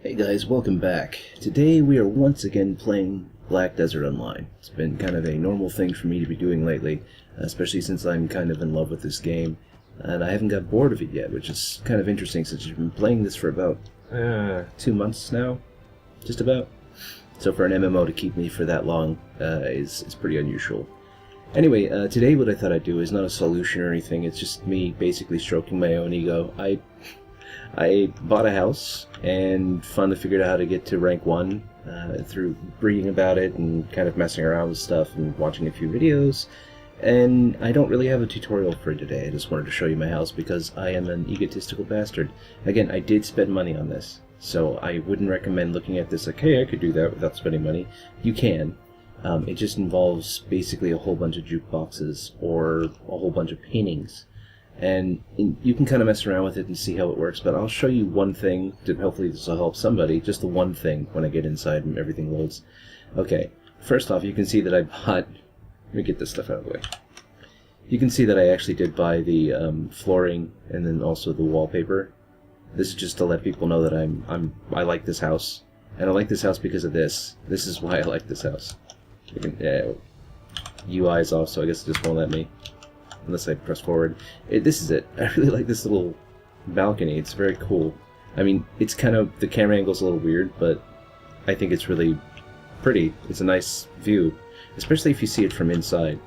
Hey guys, welcome back. Today we are once again playing Black Desert Online. It's been kind of a normal thing for me to be doing lately, especially since I'm kind of in love with this game, and I haven't got bored of it yet, which is kind of interesting since I've been playing this for about 2 months now, just about. So for an MMO to keep me for that long is pretty unusual. Anyway, today what I thought I'd do is not a solution or anything, it's just me basically stroking my own ego. I bought a house and finally figured out how to get to rank 1 through reading about it and kind of messing around with stuff and watching a few videos. And I don't really have a tutorial for today. I just wanted to show you my house because I am an egotistical bastard. Again, I did spend money on this, so I wouldn't recommend looking at this like, hey, I could do that without spending money. You can. It just involves basically a whole bunch of jukeboxes or a whole bunch of paintings. And you can kind of mess around with it and see how it works, but I'll show you one thing, to hopefully this will help somebody, just the one thing when I get inside and everything loads. Okay, first off, you can see that I bought, let me get this stuff out of the way. You can see that I actually did buy the flooring and then also the wallpaper. This is just to let people know that I like this house, and I like this house because of this. This is why I like this house. UI is off, so I guess it just won't let me. Unless I press forward. This is it. I really like this little balcony. It's very cool. I mean, it's kind of, the camera angle's a little weird, but I think it's really pretty. It's a nice view, especially if you see it from inside,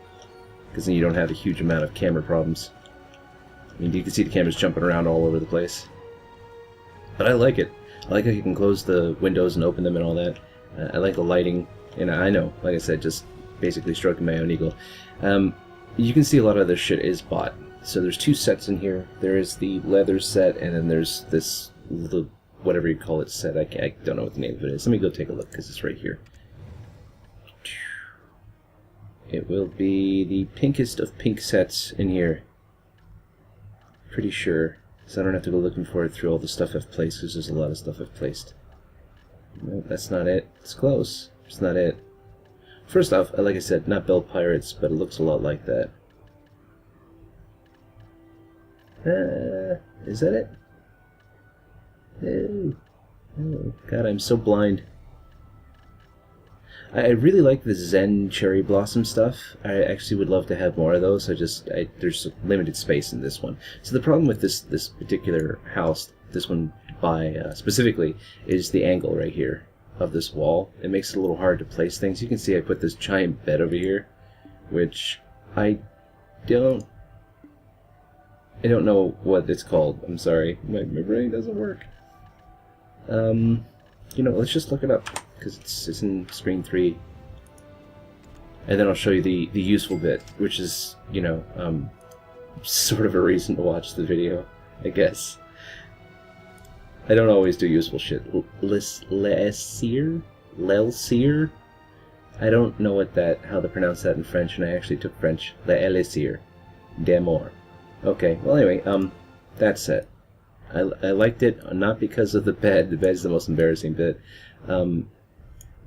because then you don't have a huge amount of camera problems. I mean, you can see the cameras jumping around all over the place. But I like it. I like how you can close the windows and open them and all that. I like the lighting, and I know, like I said, just basically stroking my own ego. You can see a lot of this shit is bought. So there's 2 sets in here. There is the leather set, and then there's this, whatever you call it, set. I don't know what the name of it is. Let me go take a look, because it's right here. It will be the pinkest of pink sets in here. Pretty sure. So I don't have to go looking for it through all the stuff I've placed, because there's a lot of stuff I've placed. No, that's not it. It's close. It's not it. First off, like I said, not Bell Pirates, but it looks a lot like that. Is that it? Oh, God, I'm so blind. I really like the Zen cherry blossom stuff. I actually would love to have more of those. There's limited space in this one. So the problem with this particular house, this one specifically, is the angle right here of this wall. It makes it a little hard to place things. You can see I put this giant bed over here, which I don't know what it's called. I'm sorry, my brain doesn't work. You know, let's just look it up, because it's in screen 3, and then I'll show you the useful bit, which is, you know, sort of a reason to watch the video, I guess. I don't always do useful shit. L'Elysir? I don't know how to pronounce that in French, and I actually took French. L'Elysir d'amour. Okay, well anyway, that's it. I liked it, not because of the bed. The bed's the most embarrassing bit.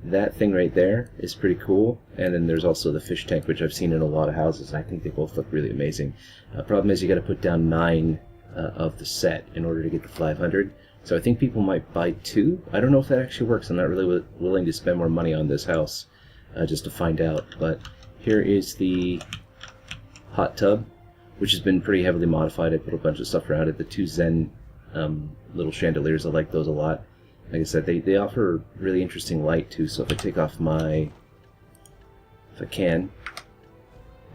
That thing right there is pretty cool, and then there's also the fish tank, which I've seen in a lot of houses. I think they both look really amazing. Problem is you gotta put down 9 of the set in order to get the 500. So I think people might buy 2. I don't know if that actually works. I'm not really willing to spend more money on this house just to find out. But here is the hot tub, which has been pretty heavily modified. I put a bunch of stuff around it. The 2 Zen little chandeliers, I like those a lot. Like I said, they offer really interesting light too. So if I take off if I can,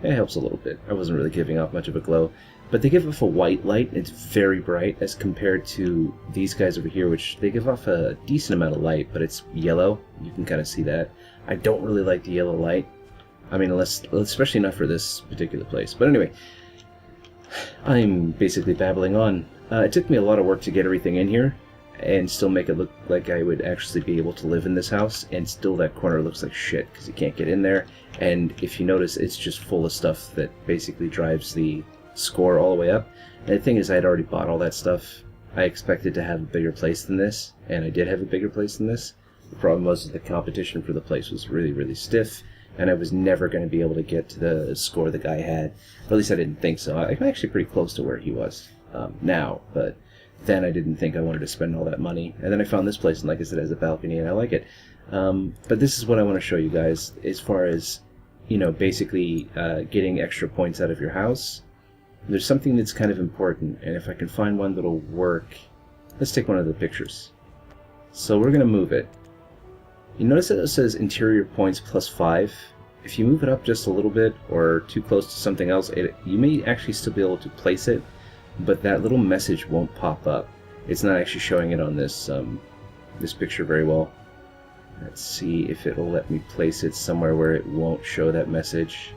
it helps a little bit. I wasn't really giving off much of a glow. But they give off a white light, and it's very bright as compared to these guys over here, which they give off a decent amount of light, but it's yellow. You can kind of see that. I don't really like the yellow light. I mean, especially not for this particular place. But anyway, I'm basically babbling on. It took me a lot of work to get everything in here, and still make it look like I would actually be able to live in this house, and still that corner looks like shit, because you can't get in there. And if you notice, it's just full of stuff that basically drives the score all the way up. And the thing is, I had already bought all that stuff. I expected to have a bigger place than this, and I did have a bigger place than this. The problem was that the competition for the place was really, really stiff, and I was never going to be able to get to the score the guy had. Or at least I didn't think so. I'm actually pretty close to where he was now, but then I didn't think I wanted to spend all that money. And then I found this place, and like I said, it has a balcony, and I like it. But this is what I want to show you guys as far as, you know, basically getting extra points out of your house. There's something that's kind of important, and if I can find one that'll work, let's take one of the pictures. So we're going to move it. You notice that it says interior points +5. If you move it up just a little bit or too close to something else, you may actually still be able to place it, but that little message won't pop up. It's not actually showing it on this this picture very well. Let's see if it'll let me place it somewhere where it won't show that message.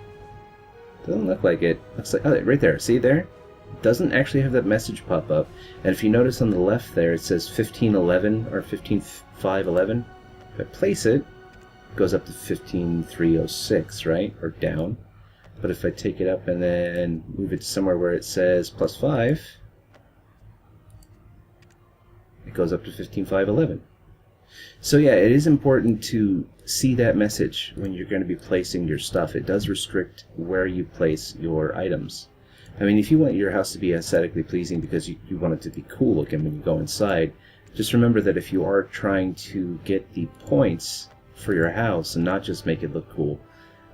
Doesn't look like it. Looks like, oh, right there. See there? It doesn't actually have that message pop up. And if you notice on the left there, it says 1511 or 15511. If I place it, it goes up to 15306, right? Or down. But if I take it up and then move it to somewhere where it says +5, it goes up to 15511. So yeah, it is important to see that message when you're going to be placing your stuff. It does restrict where you place your items. I mean, if you want your house to be aesthetically pleasing because you want it to be cool looking when you go inside, just remember that if you are trying to get the points for your house and not just make it look cool,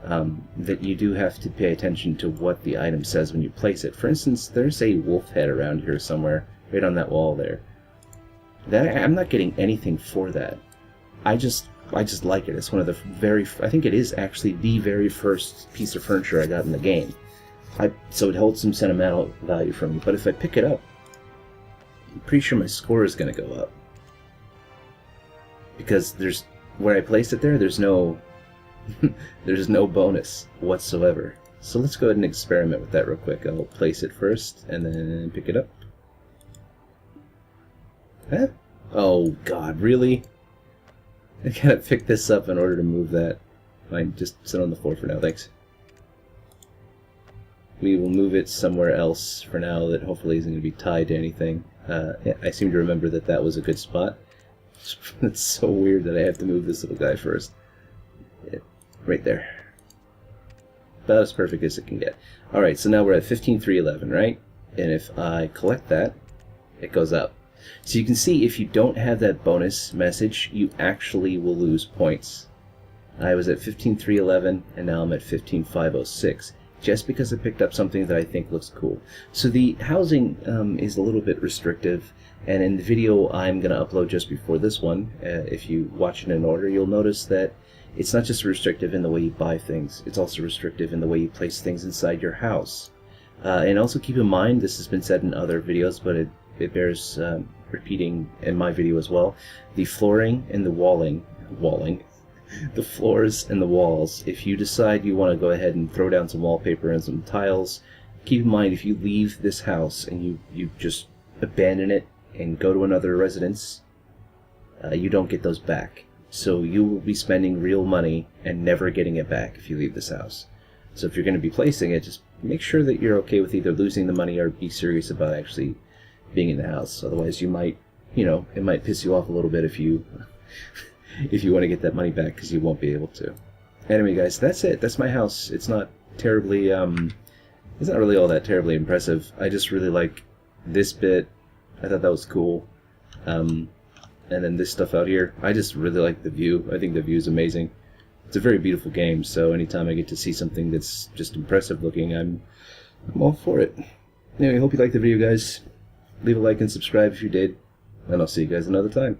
that you do have to pay attention to what the item says when you place it. For instance, there's a wolf head around here somewhere, right on that wall there. I'm not getting anything for that. I just like it. It's one of the I think it is actually the very first piece of furniture I got in the game. So it holds some sentimental value for me. But if I pick it up, I'm pretty sure my score is going to go up. Because where I placed it there's no there's no bonus whatsoever. So let's go ahead and experiment with that real quick. I'll place it first and then pick it up. Huh? Oh god, really? I gotta pick this up in order to move that. Fine, just sit on the floor for now, thanks. We will move it somewhere else for now that hopefully isn't going to be tied to anything. Yeah, I seem to remember that was a good spot. It's so weird that I have to move this little guy first. Yeah, right there. About as perfect as it can get. Alright, so now we're at 15,311, right? And if I collect that, it goes up. So you can see if you don't have that bonus message, you actually will lose points. I was at 15,311 and now I'm at 15,506 just because I picked up something that I think looks cool. So the housing is a little bit restrictive, and in the video I'm going to upload just before this one, if you watch it in order, you'll notice that it's not just restrictive in the way you buy things, it's also restrictive in the way you place things inside your house. And also keep in mind, this has been said in other videos, but it bears repeating in my video as well. The flooring and the walling, the floors and the walls, if you decide you want to go ahead and throw down some wallpaper and some tiles, keep in mind if you leave this house and you just abandon it and go to another residence, you don't get those back. So you will be spending real money and never getting it back if you leave this house. So if you're going to be placing it, just make sure that you're okay with either losing the money or be serious about actually being in the house. Otherwise you might, it might piss you off a little bit if you if you want to get that money back, because you won't be able to. Anyway guys, that's it. That's my house. It's not terribly it's not really all that terribly impressive. I just really like this bit. I thought that was cool. And then this stuff out here, I just really like the view. I think the view is amazing. It's a very beautiful game, so anytime I get to see something that's just impressive looking, I'm all for it. Anyway, hope you liked the video guys. Leave a like and subscribe if you did, and I'll see you guys another time.